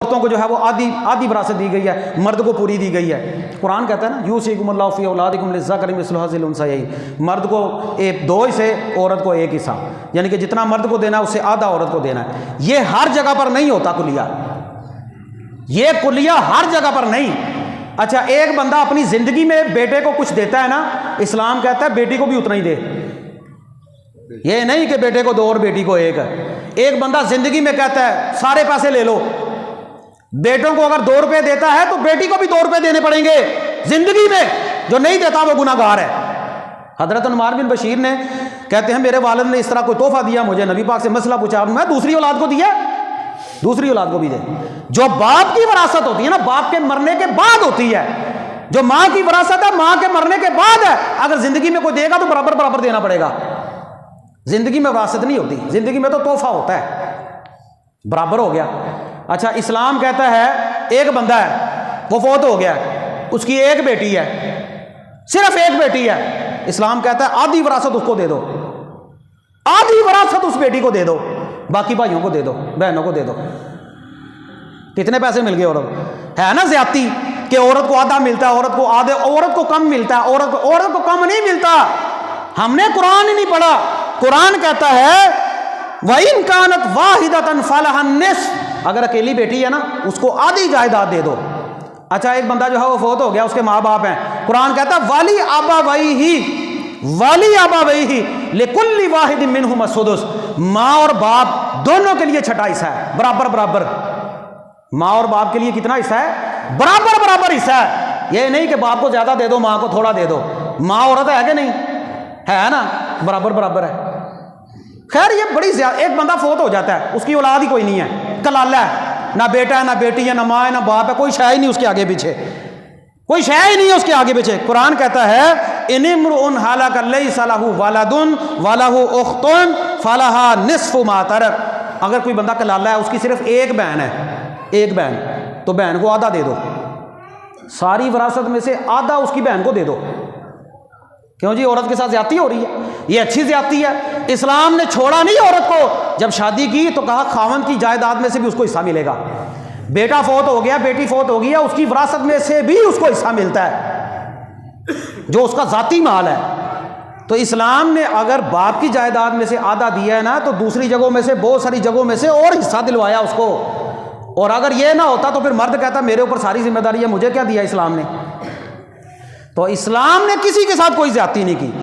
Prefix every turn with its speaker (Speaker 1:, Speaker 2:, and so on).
Speaker 1: عورتوں کو جو ہے وہ آدھی وراثت دی گئی ہے، مرد کو پوری دی گئی ہے۔ قرآن کہتا ہے نا یوصیکم اللہ فی اولادکم للذکر مثل حظ الانثیین، مرد کو 2 حصے، عورت کو 1 حصہ، یعنی کہ جتنا مرد کو دینا ہے اس سے آدھا عورت کو دینا ہے۔ یہ ہر جگہ پر نہیں ہوتا کلیہ، یہ کلیہ ہر جگہ پر نہیں۔ اچھا ایک بندہ اپنی زندگی میں بیٹے کو کچھ دیتا ہے نا، اسلام کہتا ہے بیٹی کو بھی اتنا ہی دے، یہ نہیں کہ بیٹے کو 2 اور بیٹی کو 1 ہے۔ ایک بندہ زندگی میں کہتا ہے سارے پیسے لے لو، بیٹوں کو اگر 2 روپے دیتا ہے تو بیٹی کو بھی 2 روپے دینے پڑیں گے زندگی میں، جو نہیں دیتا وہ گناہ گار ہے۔ حضرت نعمان بن بشیر نے کہتے ہیں میرے والد نے اس طرح کوئی تحفہ دیا مجھے، نبی پاک سے مسئلہ پوچھا، میں دوسری اولاد کو دیا، دوسری اولاد کو بھی دے۔ جو باپ کی وراثت ہوتی ہے نا، باپ کے مرنے کے بعد ہوتی ہے، جو ماں کی وراثت ہے ماں کے مرنے کے بعد ہے، اگر زندگی میں کوئی دے گا تو برابر برابر دینا پڑے گا۔ زندگی میں وراثت نہیں ہوتی، زندگی میں تو تحفہ ہوتا ہے، برابر ہو گیا۔ اچھا اسلام کہتا ہے ایک بندہ ہے وہ فوت ہو گیا، اس کی 1 بیٹی ہے، صرف 1 بیٹی ہے، اسلام کہتا ہے آدھی وراثت اس کو دے دو، آدھی وراثت اس بیٹی کو دے دو، باقی بھائیوں کو دے دو، بہنوں کو دے دو۔ کتنے پیسے مل گئے؟ عورت ہے نا زیادتی کہ عورت کو آدھا ملتا ہے، عورت کو آدھے، عورت کو کم ملتا ہے، عورت کو کم نہیں ملتا۔ ہم نے قرآن ہی نہیں پڑھا، قرآن کہتا ہے وَإِن كَانَتْ وَاحِدَةً فَلَهَا النِّصْفُ، اگر اکیلی بیٹی ہے نا اس کو آدھی جائیداد دے دو۔ اچھا ایک بندہ جو ہے وہ فوت ہو گیا، اس کے ماں باپ ہیں، قرآن کہتا ہے وَلِي آبَوَيْهِ لِكُلِّ وَاحِدٍ مِّنْهُمَا السُّدُسُ، ماں اور باپ دونوں کے لیے چھٹا حصہ ہے، برابر برابر۔ ماں اور باپ کے لیے کتنا حصہ ہے؟ برابر برابر حصہ ہے۔ یہ نہیں کہ باپ کو زیادہ دے دو ماں کو تھوڑا دے دو، ماں عورت ہے کہ نہیں ہے نا، برابر برابر ہے۔ خیر یہ بڑی زیادہ، ایک بندہ فوت ہو جاتا ہے اس کی اولاد ہی کوئی نہیں ہے، کلالہ ہے، نہ بیٹا ہے نہ بیٹی ہے، نہ ماں ہے نہ باپ ہے، کوئی شے ہی نہیں اس کے آگے پیچھے، کوئی شے ہی نہیں ہے اس کے آگے پیچھے۔ قرآن کہتا ہے ان امرؤ ہلک لیس لہ ولد ولہ اخت فلہا نصف ما ترک، اگر کوئی بندہ کلالہ ہے اس کی صرف 1 بہن ہے، 1 بہن، تو بہن کو آدھا دے دو، ساری وراثت میں سے آدھا اس کی بہن کو دے دو۔ کیوں جی عورت کے ساتھ زیادتی ہو رہی ہے؟ یہ اچھی زیادتی ہے۔ اسلام نے چھوڑا نہیں عورت کو، جب شادی کی تو کہا خاوند کی جائیداد میں سے بھی اس کو حصہ ملے گا، بیٹا فوت ہو گیا بیٹی فوت ہو گئی ہے، اس کی وراثت میں سے بھی اس کو حصہ ملتا ہے جو اس کا ذاتی مال ہے۔ تو اسلام نے اگر باپ کی جائیداد میں سے آدھا دیا ہے نا تو دوسری جگہوں میں سے، بہت ساری جگہوں میں سے اور حصہ دلوایا اس کو۔ اور اگر یہ نہ ہوتا تو پھر مرد کہتا میرے اوپر ساری ذمہ داری ہے، مجھے کیا دیا اسلام نے؟ تو اسلام نے کسی کے ساتھ کوئی زیادتی نہیں کی۔